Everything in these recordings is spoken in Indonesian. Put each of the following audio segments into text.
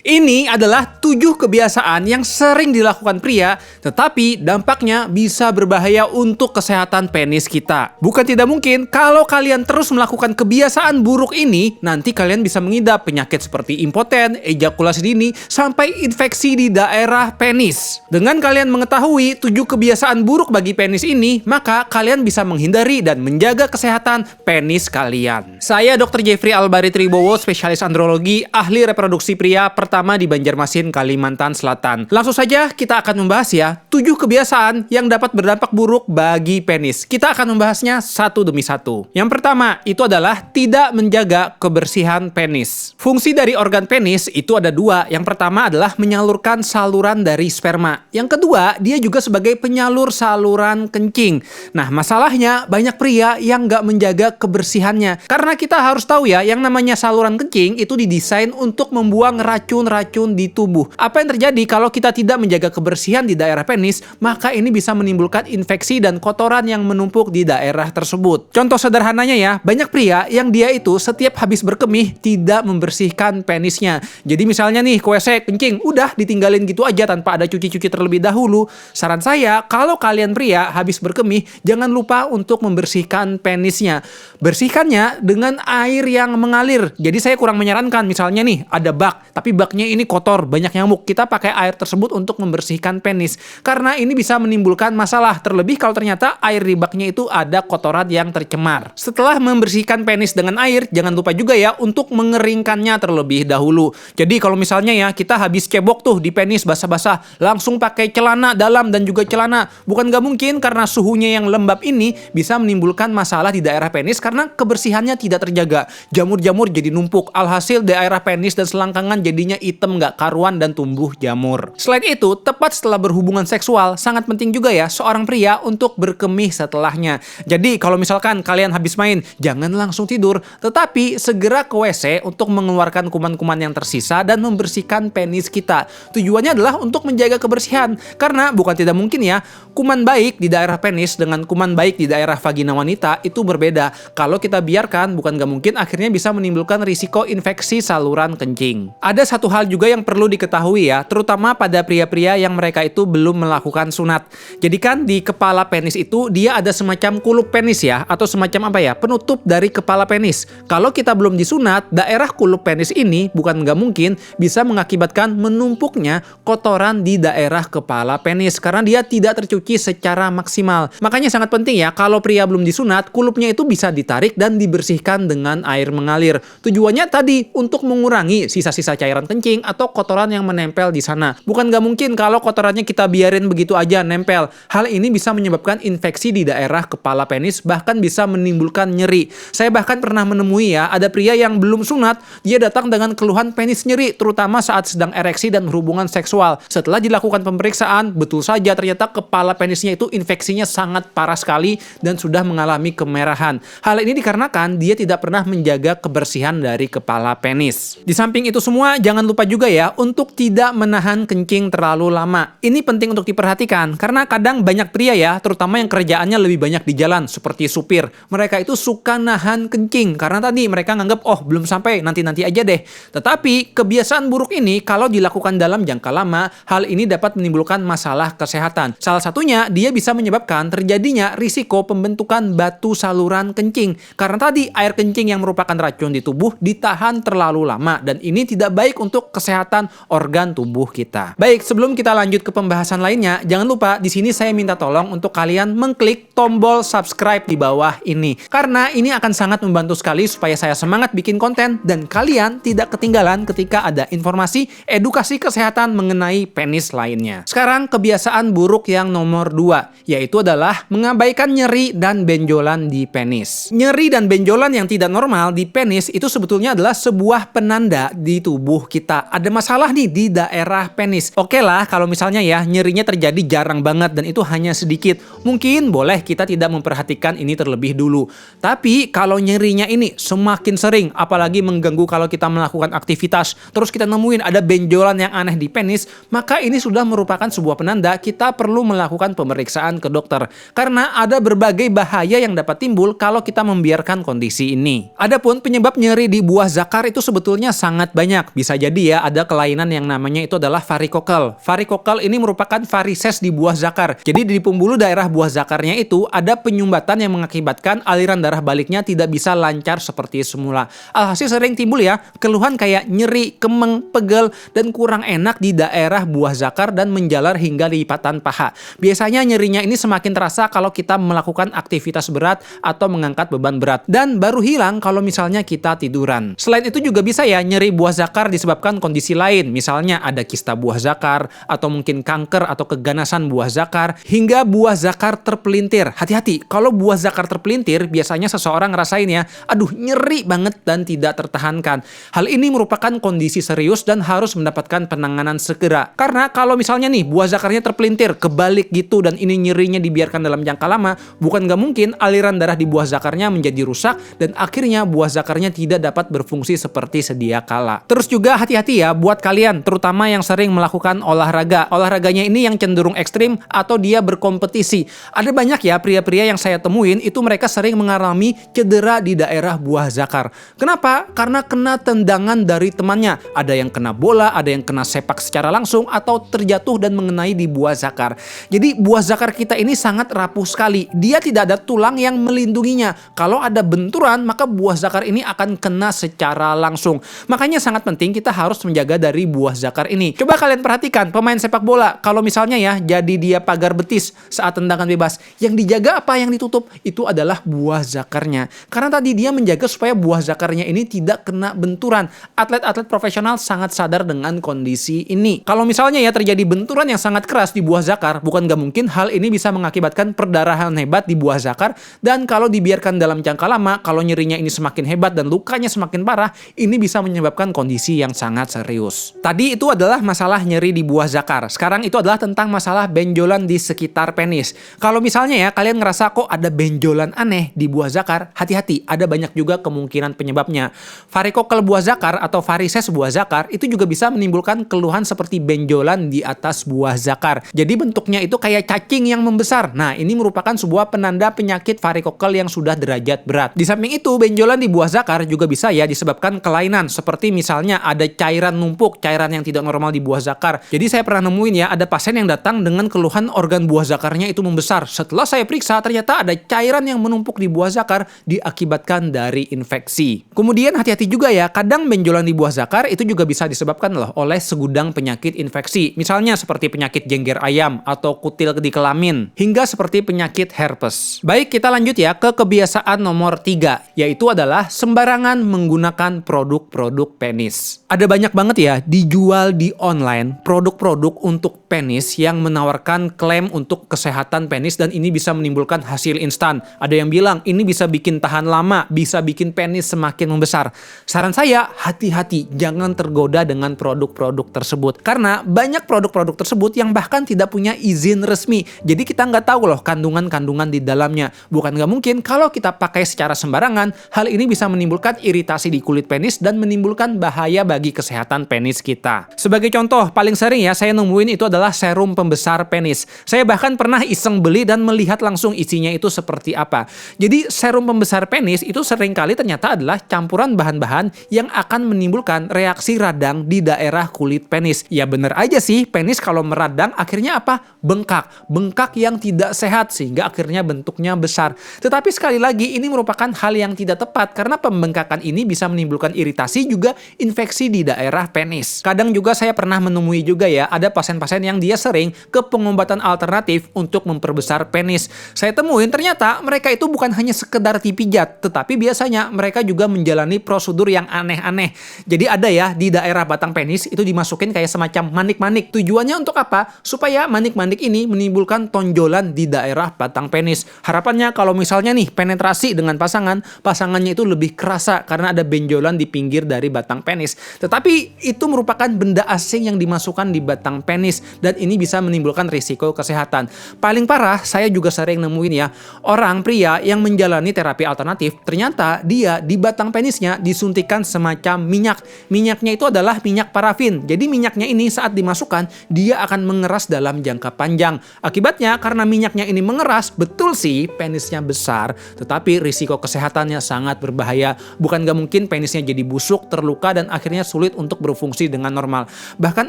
Ini adalah 7 kebiasaan yang sering dilakukan pria, tetapi dampaknya bisa berbahaya untuk kesehatan penis kita. Bukan tidak mungkin kalau kalian terus melakukan kebiasaan buruk ini, nanti kalian bisa mengidap penyakit seperti impoten, ejakulasi dini, sampai infeksi di daerah penis. Dengan kalian mengetahui 7 kebiasaan buruk bagi penis ini, maka kalian bisa menghindari dan menjaga kesehatan penis kalian. Saya Dr. Jeffrey Albari Tribowo, spesialis andrologi, ahli reproduksi pria pertama di Banjarmasin, Kalimantan Selatan. Langsung saja kita akan membahas ya 7 kebiasaan yang dapat berdampak buruk bagi penis. Kita akan membahasnya satu demi satu. Yang pertama itu adalah tidak menjaga kebersihan penis. Fungsi dari organ penis itu ada dua. Yang pertama adalah menyalurkan saluran dari sperma. Yang kedua, dia juga sebagai penyalur saluran kencing. Nah, masalahnya banyak pria yang nggak menjaga kebersihannya. Karena kita harus tahu ya, yang namanya saluran kencing itu didesain untuk membuang racun-racun di tubuh. Apa yang terjadi kalau kita tidak menjaga kebersihan di daerah penis, maka ini bisa menimbulkan infeksi dan kotoran yang menumpuk di daerah tersebut. Contoh sederhananya ya, banyak pria yang dia itu setiap habis berkemih tidak membersihkan penisnya. Jadi misalnya nih, ke WC kencing, udah ditinggalin gitu aja tanpa ada cuci-cuci terlebih dahulu. Saran saya, kalau kalian pria habis berkemih, jangan lupa untuk membersihkan penisnya. Bersihkannya dengan air yang mengalir. Jadi saya kurang menyarankan, misalnya nih, ada bak, tapi baknya ini kotor, banyak nyamuk. Kita pakai air tersebut untuk membersihkan penis. Karena ini bisa menimbulkan masalah, terlebih kalau ternyata air di baknya itu ada kotoran yang tercemar. Setelah membersihkan penis dengan air, jangan lupa juga ya untuk mengeringkannya terlebih dahulu. Jadi kalau misalnya ya, kita habis cebok tuh di penis basah-basah, langsung pakai celana dalam dan juga celana. Bukan gak mungkin karena suhunya yang lembab ini bisa menimbulkan masalah di daerah penis karena kebersihannya tidak terjaga. Jamur-jamur jadi numpuk, alhasil daerah penis dan selangkangan jadinya hitam gak karuan dan tumbuh jamur. Selain itu, tepat setelah berhubungan seksual, sangat penting juga ya seorang pria untuk berkemih setelahnya. Jadi kalau misalkan kalian habis main, jangan langsung tidur, tetapi segera ke WC untuk mengeluarkan kuman-kuman yang tersisa dan membersihkan penis kita. Tujuannya adalah untuk menjaga kebersihan, karena bukan tidak mungkin ya, kuman baik di daerah penis dengan kuman baik di daerah vagina wanita itu berbeda. Kalau kita biarkan, bukan gak mungkin akhirnya bisa menimbulkan risiko infeksi saluran kencing. Ada satu hal juga yang perlu diketahui ya, terutama pada pria-pria yang mereka itu belum melakukan sunat. Jadi kan di kepala penis itu dia ada semacam kulup penis ya, atau semacam apa ya, penutup dari kepala penis. Kalau kita belum disunat, daerah kulup penis ini bukan nggak mungkin bisa mengakibatkan menumpuknya kotoran di daerah kepala penis karena dia tidak tercuci secara maksimal. Makanya sangat penting ya, kalau pria belum disunat, kulupnya itu bisa ditarik dan dibersihkan dengan air mengalir. Tujuannya tadi untuk mengurangi sisa-sisa cairan kencing atau kotoran yang menempel di sana. Bukan nggak mungkin kalau kotorannya kita biarin begitu aja nempel. Hal ini bisa menyebabkan infeksi di daerah kepala penis, bahkan bisa menimbulkan nyeri. Saya bahkan pernah menemui ya, ada pria yang belum sunat, dia datang dengan keluhan penis nyeri, terutama saat sedang ereksi dan berhubungan seksual. Setelah dilakukan pemeriksaan, betul saja ternyata kepala penisnya itu infeksinya sangat parah sekali dan sudah mengalami kemerahan. Hal ini dikarenakan dia tidak pernah menjaga kebersihan dari kepala penis. Di samping itu semua, jangan lupa juga ya untuk tidak menahan kencing terlalu lama. Ini penting untuk diperhatikan karena kadang banyak pria ya, terutama yang kerjaannya lebih banyak di jalan seperti supir. Mereka itu suka nahan kencing karena tadi mereka nganggap oh belum sampai, nanti-nanti aja deh. Tetapi kebiasaan buruk ini kalau dilakukan dalam jangka lama, hal ini dapat menimbulkan masalah kesehatan. Salah satunya dia bisa menyebabkan terjadinya risiko pembentukan batu saluran kencing. Karena tadi air kencing yang merupakan racun di tubuh ditahan terlalu lama dan ini tidak baik untuk kesehatan organ tubuh kita. Baik, sebelum kita lanjut ke pembahasan lainnya, jangan lupa di sini saya minta tolong untuk kalian mengklik tombol subscribe di bawah ini. Karena ini akan sangat membantu sekali supaya saya semangat bikin konten dan kalian tidak ketinggalan ketika ada informasi edukasi kesehatan mengenai penis lainnya. Sekarang kebiasaan buruk yang nomor 2, yaitu adalah mengabaikan nyeri dan benjolan di penis. Nyeri dan benjolan yang tidak normal di penis itu sebetulnya adalah sebuah penanda di tubuh kita. Ada masalah nih di daerah penis. Oke lah kalau misalnya ya nyerinya terjadi jarang banget dan itu hanya sedikit. Mungkin boleh kita tidak memperhatikan ini terlebih dulu. Tapi kalau nyerinya ini semakin sering, apalagi mengganggu kalau kita melakukan aktivitas, terus kita nemuin ada benjolan yang aneh di penis, maka ini sudah merupakan sebuah penanda kita perlu melakukan pemeriksaan ke dokter. Karena ada berbagai bahaya yang dapat timbul kalau kita membiarkan kondisi ini. Adapun penyebab nyeri di buah zakar itu sebetulnya sangat banyak. Bisa jadi Jadi ya, ada kelainan yang namanya itu adalah varikokel. Varikokel ini merupakan varises di buah zakar. Jadi di pembuluh daerah buah zakarnya itu ada penyumbatan yang mengakibatkan aliran darah baliknya tidak bisa lancar seperti semula. Alhasil sering timbul ya keluhan kayak nyeri, kemeng, pegel, dan kurang enak di daerah buah zakar dan menjalar hingga lipatan paha. Biasanya nyerinya ini semakin terasa kalau kita melakukan aktivitas berat atau mengangkat beban berat, dan baru hilang kalau misalnya kita tiduran. Selain itu juga bisa ya nyeri buah zakar disebabkan kondisi lain, misalnya ada kista buah zakar, atau mungkin kanker atau keganasan buah zakar, hingga buah zakar terpelintir. Hati-hati, kalau buah zakar terpelintir, biasanya seseorang ngerasain ya, aduh nyeri banget dan tidak tertahankan. Hal ini merupakan kondisi serius dan harus mendapatkan penanganan segera. Karena kalau misalnya nih buah zakarnya terpelintir, kebalik gitu, dan ini nyerinya dibiarkan dalam jangka lama, bukan nggak mungkin aliran darah di buah zakarnya menjadi rusak dan akhirnya buah zakarnya tidak dapat berfungsi seperti sedia kala. Terus juga hati-hati ya buat kalian, terutama yang sering melakukan olahraga. Olahraganya ini yang cenderung ekstrim atau dia berkompetisi. Ada banyak ya pria-pria yang saya temuin itu mereka sering mengalami cedera di daerah buah zakar. Kenapa? Karena kena tendangan dari temannya. Ada yang kena bola, ada yang kena sepak secara langsung, atau terjatuh dan mengenai di buah zakar. Jadi buah zakar kita ini sangat rapuh sekali. Dia tidak ada tulang yang melindunginya. Kalau ada benturan, maka buah zakar ini akan kena secara langsung. Makanya sangat penting kita harus menjaga dari buah zakar ini. Coba kalian perhatikan pemain sepak bola, kalau misalnya ya jadi dia pagar betis saat tendangan bebas, yang dijaga apa, yang ditutup itu adalah buah zakarnya. Karena tadi dia menjaga supaya buah zakarnya ini tidak kena benturan. Atlet-atlet profesional sangat sadar dengan kondisi ini. Kalau misalnya ya terjadi benturan yang sangat keras di buah zakar, bukan gak mungkin hal ini bisa mengakibatkan perdarahan hebat di buah zakar, dan kalau dibiarkan dalam jangka lama, kalau nyerinya ini semakin hebat dan lukanya semakin parah, ini bisa menyebabkan kondisi yang sangat serius. Tadi itu adalah masalah nyeri di buah zakar. Sekarang itu adalah tentang masalah benjolan di sekitar penis. Kalau misalnya ya kalian ngerasa kok ada benjolan aneh di buah zakar, hati-hati, ada banyak juga kemungkinan penyebabnya. Varikokel buah zakar atau varises buah zakar itu juga bisa menimbulkan keluhan seperti benjolan di atas buah zakar. Jadi bentuknya itu kayak cacing yang membesar. Nah, ini merupakan sebuah penanda penyakit varikokel yang sudah derajat berat. Di samping itu, benjolan di buah zakar juga bisa ya disebabkan kelainan, seperti misalnya ada cairan numpuk, cairan yang tidak normal di buah zakar. Jadi saya pernah nemuin ya, ada pasien yang datang dengan keluhan organ buah zakarnya itu membesar. Setelah saya periksa, ternyata ada cairan yang menumpuk di buah zakar diakibatkan dari infeksi. Kemudian hati-hati juga ya, kadang benjolan di buah zakar itu juga bisa disebabkan loh oleh segudang penyakit infeksi. Misalnya seperti penyakit jengger ayam atau kutil di kelamin, hingga seperti penyakit herpes. Baik, kita lanjut ya ke kebiasaan nomor 3, yaitu adalah sembarangan menggunakan produk-produk penis. Ada banyak banget ya dijual di online produk-produk untuk penis yang menawarkan klaim untuk kesehatan penis, dan ini bisa menimbulkan hasil instan. Ada yang bilang ini bisa bikin tahan lama, bisa bikin penis semakin membesar. Saran saya, hati-hati, jangan tergoda dengan produk-produk tersebut. Karena banyak produk-produk tersebut yang bahkan tidak punya izin resmi. Jadi kita nggak tahu loh kandungan-kandungan di dalamnya. Bukan nggak mungkin kalau kita pakai secara sembarangan, hal ini bisa menimbulkan iritasi di kulit penis dan menimbulkan bahaya bagi kesehatan penis kita. Sebagai contoh, paling sering ya saya nemuin itu adalah serum pembesar penis. Saya bahkan pernah iseng beli dan melihat langsung isinya itu seperti apa. Jadi serum pembesar penis itu seringkali ternyata adalah campuran bahan-bahan yang akan menimbulkan reaksi radang di daerah kulit penis. Ya bener aja sih, penis kalau meradang akhirnya apa? Bengkak. Bengkak yang tidak sehat sehingga akhirnya bentuknya besar. Tetapi sekali lagi ini merupakan hal yang tidak tepat karena pembengkakan ini bisa menimbulkan iritasi juga infeksi di daerah penis. Kadang juga saya pernah menemui juga ya ada pasien-pasien yang dia sering ke pengobatan alternatif untuk memperbesar penis. Saya temuin ternyata mereka itu bukan hanya sekedar dipijat, tetapi biasanya mereka juga menjalani prosedur yang aneh-aneh. Jadi ada ya di daerah batang penis itu dimasukin kayak semacam manik-manik. Tujuannya untuk apa? Supaya manik-manik ini menimbulkan tonjolan di daerah batang penis. Harapannya kalau misalnya nih penetrasi dengan pasangannya itu lebih kerasa karena ada benjolan di pinggir dari batang penis. Tetapi itu merupakan benda asing yang dimasukkan di batang penis dan ini bisa menimbulkan risiko kesehatan. Paling parah, saya juga sering nemuin ya orang pria yang menjalani terapi alternatif, ternyata dia di batang penisnya disuntikan semacam minyak. Minyaknya itu adalah minyak parafin. Jadi minyaknya ini saat dimasukkan, dia akan mengeras dalam jangka panjang. Akibatnya karena minyaknya ini mengeras, betul sih penisnya besar, tetapi risiko kesehatannya sangat berbahaya. Bukan gak mungkin penisnya jadi busuk, terluka, dan akhirnya sulit sulit untuk berfungsi dengan normal. Bahkan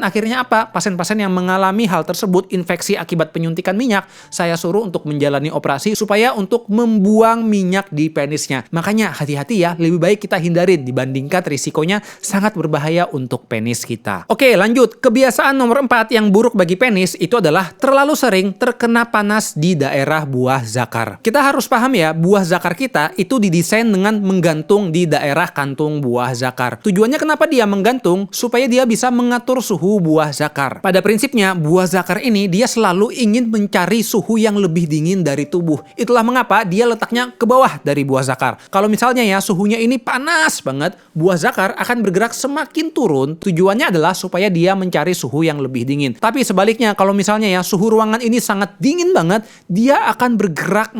akhirnya apa? Pasien-pasien yang mengalami hal tersebut, infeksi akibat penyuntikan minyak, saya suruh untuk menjalani operasi supaya untuk membuang minyak di penisnya. Makanya hati-hati ya, lebih baik kita hindarin dibandingkan risikonya sangat berbahaya untuk penis kita. Oke, lanjut. Kebiasaan nomor 4 yang buruk bagi penis itu adalah terlalu sering terkena panas di daerah buah zakar. Kita harus paham ya, buah zakar kita itu didesain dengan menggantung di daerah kantung buah zakar. Tujuannya kenapa dia menggantung? Supaya dia bisa mengatur suhu buah zakar. Pada prinsipnya, buah zakar ini dia selalu ingin mencari suhu yang lebih dingin dari tubuh. Itulah mengapa dia letaknya ke bawah dari buah zakar. Kalau misalnya ya suhunya ini panas banget, buah zakar akan bergerak semakin turun. Tujuannya adalah supaya dia mencari suhu yang lebih dingin. Tapi sebaliknya, kalau misalnya ya suhu ruangan ini sangat dingin banget, dia akan bergerak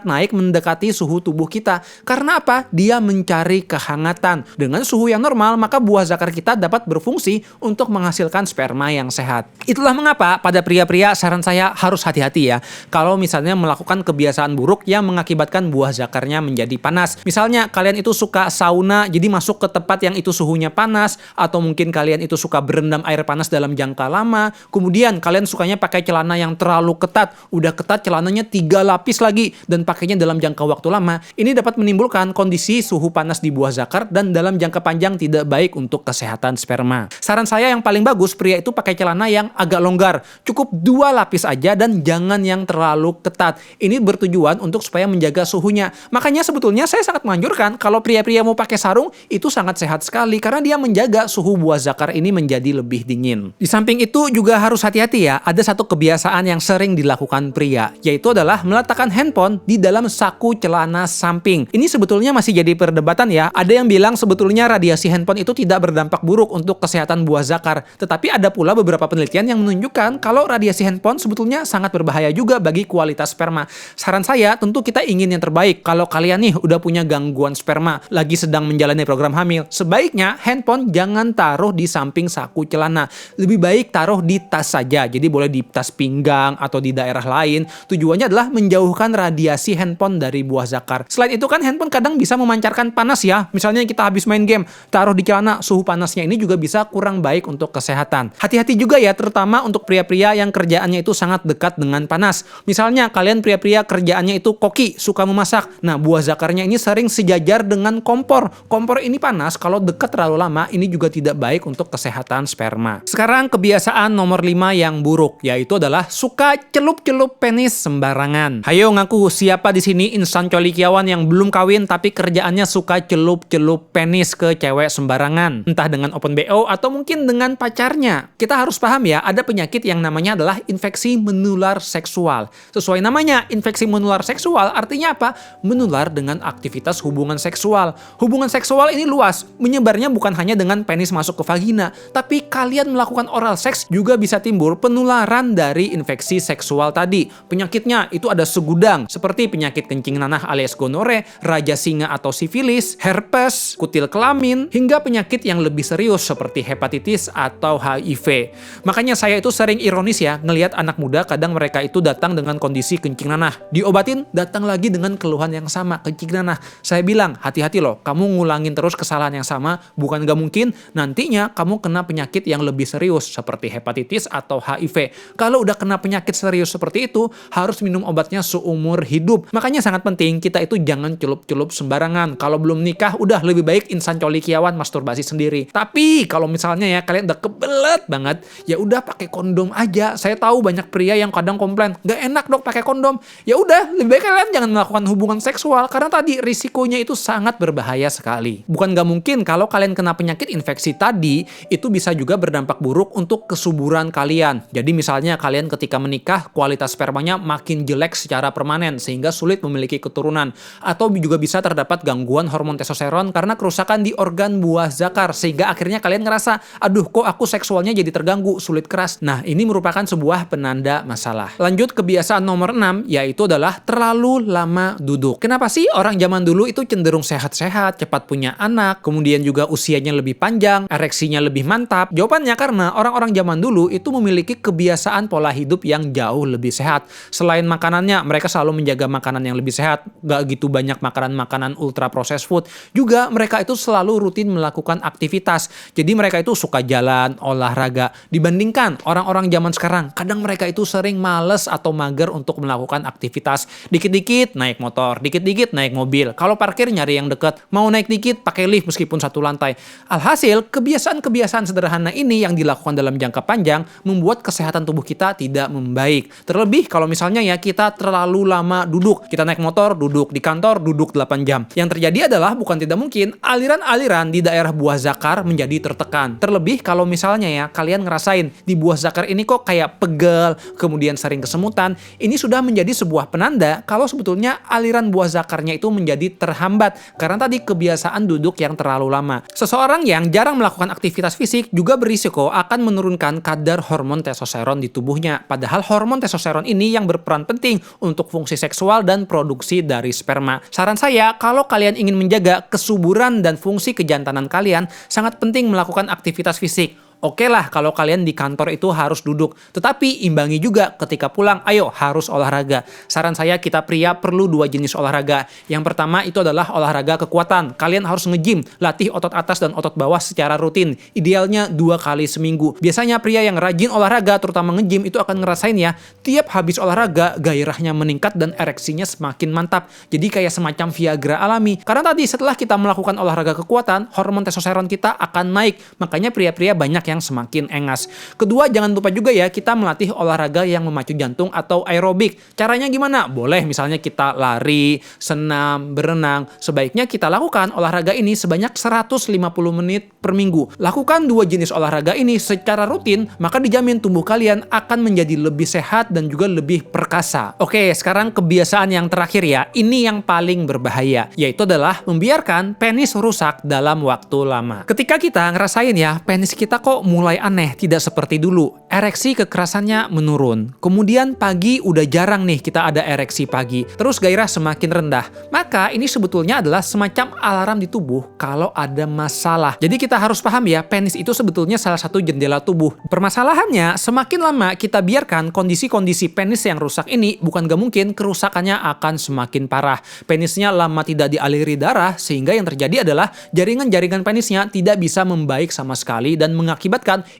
naik mendekati suhu tubuh kita. Karena apa? Dia mencari kehangatan. Dengan suhu yang normal, maka buah zakar kita dapat berfungsi untuk menghasilkan sperma yang sehat. Itulah mengapa pada pria-pria saran saya harus hati-hati ya. Kalau misalnya melakukan kebiasaan buruk yang mengakibatkan buah zakarnya menjadi panas. Misalnya kalian itu suka sauna, jadi masuk ke tempat yang itu suhunya panas, atau mungkin kalian itu suka berendam air panas dalam jangka lama. Kemudian kalian sukanya pakai celana yang terlalu ketat, udah ketat celananya 3 lapis lagi dan pakainya dalam jangka waktu lama. Ini dapat menimbulkan kondisi suhu panas di buah zakar dan dalam jangka panjang tidak baik untuk kesehatan sperma. Saran saya yang paling bagus, pria itu pakai celana yang agak longgar, cukup 2 lapis aja dan jangan yang terlalu ketat. Ini bertujuan untuk supaya menjaga suhunya. Makanya sebetulnya saya sangat menganjurkan kalau pria-pria mau pakai sarung itu sangat sehat sekali karena dia menjaga suhu buah zakar ini menjadi lebih dingin. Di samping itu juga harus hati-hati ya, ada satu kebiasaan yang sering dilakukan pria, yaitu adalah meletakkan handphone di dalam saku celana samping. Ini sebetulnya masih jadi perdebatan ya. Ada yang bilang sebetulnya radiasi handphone itu tidak berdampak buruk untuk kesehatan buah zakar. Tetapi ada pula beberapa penelitian yang menunjukkan kalau radiasi handphone sebetulnya sangat berbahaya juga bagi kualitas sperma. Saran saya tentu kita ingin yang terbaik. Kalau kalian nih udah punya gangguan sperma, lagi sedang menjalani program hamil, sebaiknya handphone jangan taruh di samping saku celana. Lebih baik taruh di tas saja. Jadi boleh di tas pinggang atau di daerah lain. Tujuannya adalah menjauhkan radiasi handphone dari buah zakar. Selain itu kan handphone kadang bisa memancarkan panas ya. Misalnya kita habis main game, taruh di celana, suhu panasnya ini juga bisa kurang baik untuk kesehatan. Hati-hati juga ya, terutama untuk pria-pria yang kerjaannya itu sangat dekat dengan panas. Misalnya kalian pria-pria kerjaannya itu koki, suka memasak. Nah, buah zakarnya ini sering sejajar dengan kompor. Kompor ini panas, kalau dekat terlalu lama, ini juga tidak baik untuk kesehatan sperma. Sekarang kebiasaan nomor 5 yang buruk, yaitu adalah suka celup-celup penis sembarangan. Hayo ngaku siapa di sini insan colikiawan yang belum kawin tapi kerjaannya suka celup-celup penis ke cewek sembarangan. Entah dengan open BO atau mungkin dengan pacarnya. Kita harus paham ya, ada penyakit yang namanya adalah infeksi menular seksual. Sesuai namanya, infeksi menular seksual artinya apa? Menular dengan aktivitas hubungan seksual. Hubungan seksual ini luas, menyebarnya bukan hanya dengan penis masuk ke vagina, tapi kalian melakukan oral seks juga bisa timbul penularan dari infeksi seksual tadi. Penyakitnya itu ada segudang, seperti penyakit kencing nanah alias gonore, raja singa atau sifilis, herpes, kutil kelamin, hingga penyakit yang lebih serius seperti hepatitis atau HIV. Makanya saya itu sering ironis ya, ngelihat anak muda kadang mereka itu datang dengan kondisi kencing nanah. Diobatin, datang lagi dengan keluhan yang sama, kencing nanah. Saya bilang, hati-hati loh, kamu ngulangin terus kesalahan yang sama, bukan gak mungkin nantinya kamu kena penyakit yang lebih serius seperti hepatitis atau HIV. Kalau udah kena penyakit serius seperti itu, harus minum obatnya seumur hidup. Makanya sangat penting kita itu jangan celup-celup sembarangan. Kalau belum nikah, udah lebih baik insan colikiawan masturbasi sendiri. Tapi kalau misalnya ya kalian udah kebelet banget, ya udah pakai kondom aja. Saya tahu banyak pria yang kadang komplain, gak enak dok pakai kondom. Ya udah, lebih baik kalian jangan melakukan hubungan seksual karena tadi risikonya itu sangat berbahaya sekali. Bukan gak mungkin kalau kalian kena penyakit infeksi tadi, itu bisa juga berdampak buruk untuk kesuburan kalian. Jadi misalnya kalian ketika menikah, kualitas spermanya makin jelek secara permanen sehingga sulit memiliki keturunan. Atau juga bisa terdapat gangguan hormon testosteron karena kerusakan di organ buah zakar sehingga akhirnya kalian ngerasa, aduh kok aku seksualnya jadi terganggu, sulit keras. Nah, ini merupakan sebuah penanda masalah. Lanjut kebiasaan nomor 6, yaitu adalah terlalu lama duduk. Kenapa sih orang zaman dulu itu cenderung sehat-sehat, cepat punya anak, kemudian juga usianya lebih panjang, ereksinya lebih mantap? Jawabannya karena orang-orang zaman dulu itu memiliki kebiasaan pola hidup yang jauh lebih sehat. Selain makanannya, mereka selalu menjaga makanan yang lebih sehat, gak gitu banyak makanan-makanan ultra processed food. Juga mereka itu selalu rutin melakukan melakukan aktivitas. Jadi mereka itu suka jalan, olahraga. Dibandingkan orang-orang zaman sekarang, kadang mereka itu sering males atau mager untuk melakukan aktivitas. Dikit-dikit naik motor, dikit-dikit naik mobil. Kalau parkir nyari yang deket, mau naik dikit pakai lift meskipun satu lantai. Alhasil, kebiasaan-kebiasaan sederhana ini yang dilakukan dalam jangka panjang membuat kesehatan tubuh kita tidak membaik. Terlebih kalau misalnya ya kita terlalu lama duduk. Kita naik motor, duduk. Di kantor, duduk 8 jam. Yang terjadi adalah bukan tidak mungkin aliran-aliran di daerah buah zakar menjadi tertekan. Terlebih kalau misalnya ya kalian ngerasain di buah zakar ini kok kayak pegel, kemudian sering kesemutan. Ini sudah menjadi sebuah penanda kalau sebetulnya aliran buah zakarnya itu menjadi terhambat karena tadi kebiasaan duduk yang terlalu lama. Seseorang yang jarang melakukan aktivitas fisik juga berisiko akan menurunkan kadar hormon testosteron di tubuhnya. Padahal hormon testosteron ini yang berperan penting untuk fungsi seksual dan produksi dari sperma. Saran saya, kalau kalian ingin menjaga kesuburan dan fungsi kejantanan kalian, sangat penting melakukan aktivitas fisik. Oke lah kalau kalian di kantor itu harus duduk, tetapi imbangi juga ketika pulang, ayo harus olahraga. Saran saya kita pria perlu 2 jenis olahraga. Yang pertama itu adalah olahraga kekuatan. Kalian harus nge-gym, latih otot atas dan otot bawah secara rutin. Idealnya 2 kali seminggu. Biasanya pria yang rajin olahraga, terutama nge-gym itu akan ngerasain ya, tiap habis olahraga gairahnya meningkat dan ereksinya semakin mantap. Jadi kayak semacam Viagra alami. Karena tadi setelah kita melakukan olahraga kekuatan, hormon testosteron kita akan naik. Makanya pria-pria banyak yang semakin engas. Kedua, jangan lupa juga ya kita melatih olahraga yang memacu jantung atau aerobik. Caranya gimana? Boleh misalnya kita lari, senam, berenang. Sebaiknya kita lakukan olahraga ini sebanyak 150 menit per minggu. Lakukan 2 jenis olahraga ini secara rutin, maka dijamin tubuh kalian akan menjadi lebih sehat dan juga lebih perkasa. Oke, sekarang kebiasaan yang terakhir ya. Ini yang paling berbahaya, yaitu adalah membiarkan penis rusak dalam waktu lama. Ketika kita ngerasain ya, penis kita kok mulai aneh, tidak seperti dulu. Ereksi kekerasannya menurun. Kemudian pagi udah jarang nih kita ada ereksi pagi. Terus gairah semakin rendah. Maka ini sebetulnya adalah semacam alarm di tubuh kalau ada masalah. Jadi kita harus paham ya, penis itu sebetulnya salah satu jendela tubuh. Permasalahannya, semakin lama kita biarkan kondisi-kondisi penis yang rusak ini, bukan gak mungkin kerusakannya akan semakin parah. Penisnya lama tidak dialiri darah, sehingga yang terjadi adalah jaringan-jaringan penisnya tidak bisa membaik sama sekali dan mengakibatkan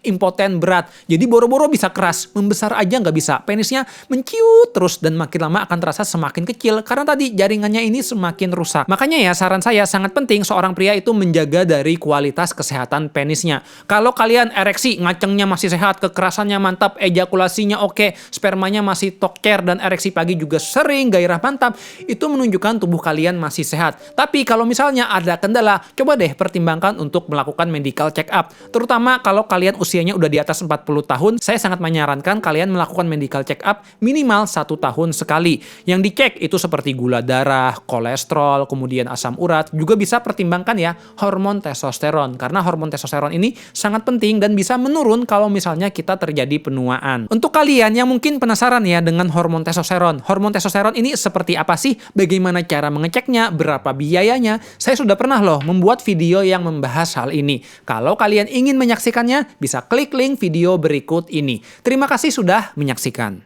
impoten berat. Jadi boro-boro bisa keras, membesar aja nggak bisa. Penisnya menciut terus dan makin lama akan terasa semakin kecil karena tadi jaringannya ini semakin rusak. Makanya ya saran saya sangat penting seorang pria itu menjaga dari kualitas kesehatan penisnya. Kalau kalian ereksi, ngacengnya masih sehat, kekerasannya mantap, ejakulasinya oke, spermanya masih toker dan ereksi pagi juga sering, gairah mantap, itu menunjukkan tubuh kalian masih sehat. Tapi kalau misalnya ada kendala, coba deh pertimbangkan untuk melakukan medical check up. Terutama kalau kalian usianya udah di atas 40 tahun, saya sangat menyarankan kalian melakukan medical check up minimal 1 tahun sekali. Yang dicek itu seperti gula darah, kolesterol, kemudian asam urat, juga bisa pertimbangkan ya hormon testosteron. Karena hormon testosteron ini sangat penting dan bisa menurun kalau misalnya kita terjadi penuaan. Untuk kalian yang mungkin penasaran ya dengan hormon testosteron ini seperti apa sih? Bagaimana cara mengeceknya? Berapa biayanya? Saya sudah pernah loh membuat video yang membahas hal ini. Kalau kalian ingin menyaksikannya, bisa klik link video berikut ini. Terima kasih sudah menyaksikan.